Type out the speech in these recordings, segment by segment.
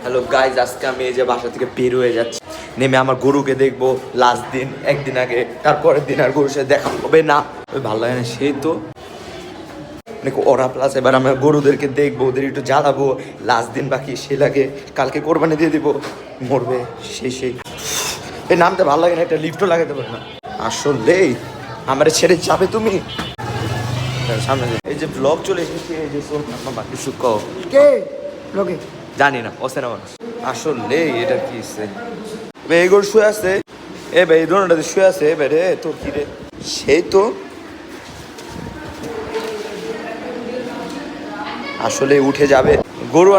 Hello guys, আজকে আমি এই যে বাসা থেকে বের হয়ে যাচ্ছি, নেমে আমার গরুকে দেখবো লাস্ট দিন, একদিন আগে, তারপরের দিন আর গরুর সাথে দেখা হবে না, ওই ভালো লাগে না। সেই তো ওরা প্লাস এবার আমরা গরুদেরকে দেখবো, ওদের একটু জ্বালাবো, লাস্ট দিন বাকি, সে লাগে কালকে কোরবানি দিয়ে দিব, মরবে সেই এই নামটা ভালো লাগে না, একটা লিফটও লাগাতে পারে না আসলে। আমার ছেড়ে যাবে তুমি সামনে? এই যে ব্লগ চলে এসেছে, এই যে বাকি সুখ কে লোকে জানি না, অসেনা মানুষ আসলে। এটা কি এই গরু শুয়ে আছে, এ ভাই দোনোটাতে শুয়ে আছে, এ ভাই রে তোর কি রে? সেই তো আসলে উঠে যাবে গরু।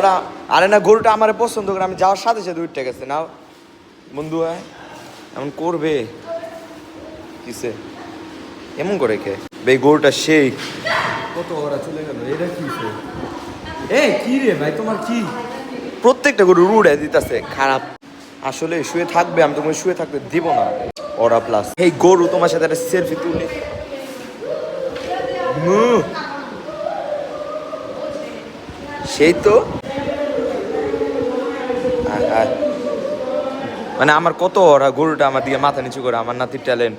আরে না, গরুটা আমার পছন্দ করে, আমি যাওয়ার সাথে সাথে উঠে গেছে না বন্ধু, হয় এমন করবে কিসে, এমন করে কে ভাই? গরুটা সেই কত ওরা চলে গেল, এটা কি কি রে ভাই, তোমার কি? প্রত্যেকটা গরু রুড়ে দিতেছে, খারাপ আসলে। শুয়ে থাকবে, আমি তোমাকে শুয়ে থাকতে দিব না। ওরা প্লাস এই গরু তোমার সাথে একটা সেলফি তুলি, সেই তো মানে আমার কত ওরা, গরুটা আমার দিকে মাথা নিচু করে, আমার নাতির ট্যালেন্ট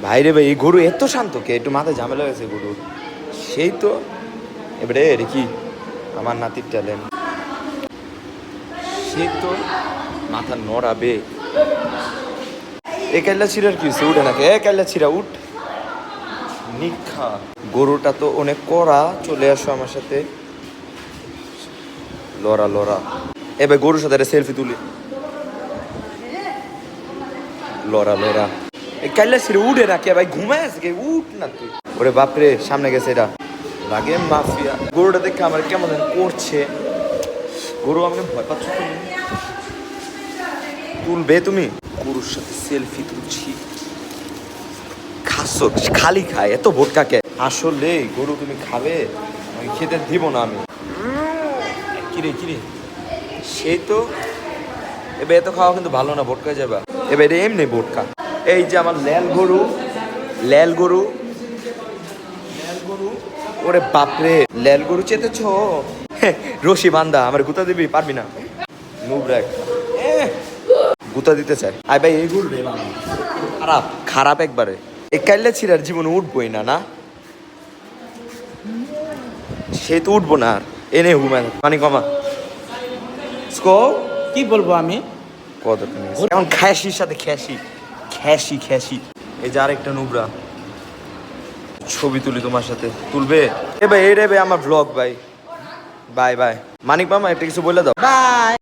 ভাইরে ভাই। এই গরু এত শান্ত কে? একটু মাথায় ঝামেলা হয়েছে গরু, সেই তো এবারে কি আমার নাতির ট্যালেন্ট, সেই তো মাথা নড়াবে। এ কাইল্লা ছিঁড়ার কি হচ্ছে? উঠে নাকি এ কাইল্লা ছিঁড়া উঠ নিখা। গরুটা তো অনেক কড়া, চলে আসো আমার সাথে, লড়া এবার গরুর সাথে একটা সেলফি তুলি, লড়া এই কাইল্লা ছিঁড়ে উঠে রাখে ভাই, ঘুমায় আছে কে? উঠ না তুই। ওরে বাপরে, সামনে গেছে, এটা লাগে মাফিয়া। গরুটা দেখে আমার কেমন করছে, গরু আমাকে ভয় পাচ্ছ তুমি? তুলবে তুমি? গরুর সাথে সেলফি তুলছি, খাচ্ছ খালি খায়, এত ভোটকা কে? আসলে গরু তুমি খাবে, আমি খেতে দিব না আমি। কিরে সেই তো এবার এত খাওয়া কিন্তু ভালো না, ভোটকা যাবা এবার এমনি ভোটকা। এই যে আমার ল্যাল গরু ওরে বাপরে, ল্যাল গরু চেতেছ? রশি বান্ধা, আমার গুতা দিবি? পারবি না, নুবরা একটা গুতা দিতে চায়। আয় ভাই, এই গরু রে খারাপ একবারে। এই কাইল্লা ছিঁড়ার জীবনে উঠবই না সে তো উঠবো না আর। এনে হুমান পানি কমা কি বলবো আমি? কত এমন খ্যাসির সাথে খ্যাসি। এই যে আরেকটা নুবরা, ছবি তুলি তোমার সাথে, তুলবে? এ ভাই, এই রে ভাই আমার ব্লগ ভাই, বাই মানিক মামা একটা কিছু বলে দাও। বাই।